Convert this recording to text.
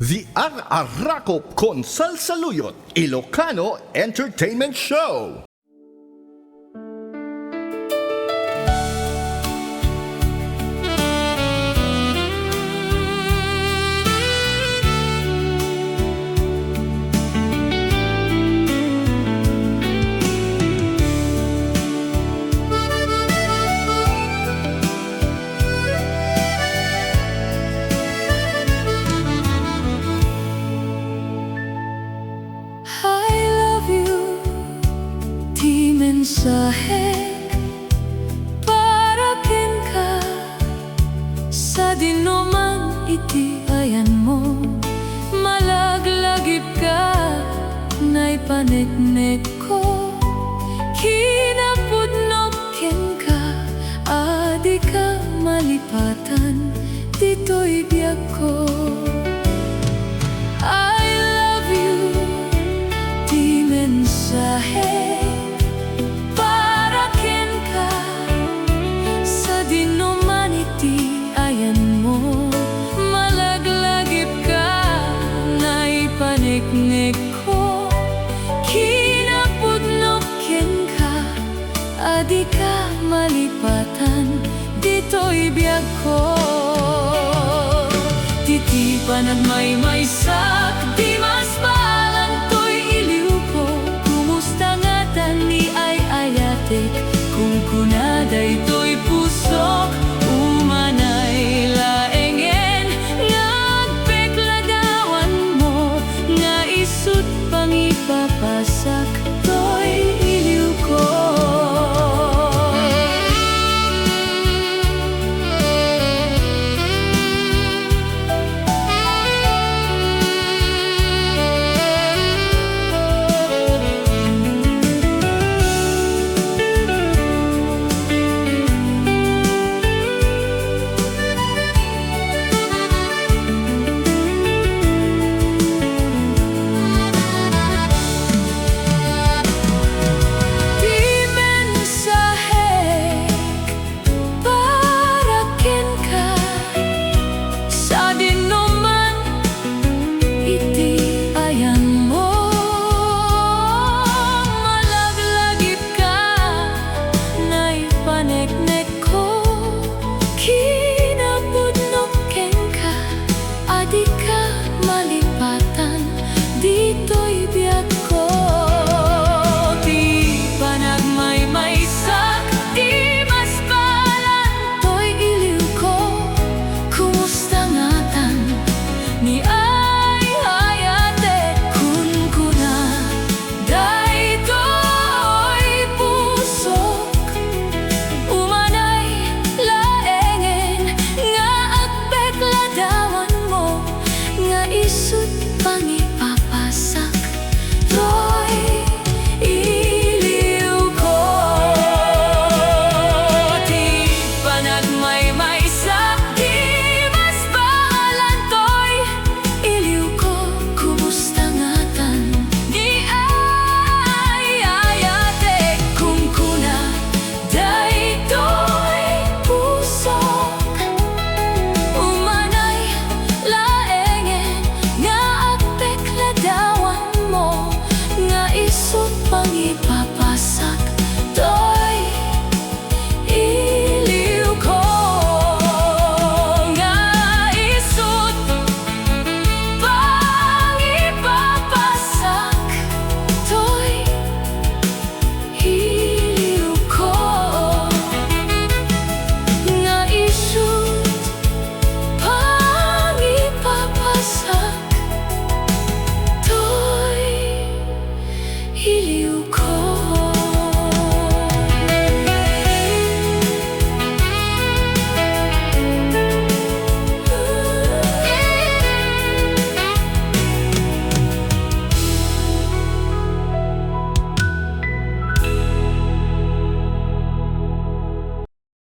The RRRrakup con Sal-saluyot Ilocano Entertainment Show. Mensahe para ken ka sa dinuman iti ayan mo, malaglagip ka na ipaneknek ko, kinapudnok ken ka, adi ka malipatan dito'y biyak ko. I love you, di mensahe ko, kinapudnok ken ka, adi ka malipatan dito'y biyak ko. Titipan at may sa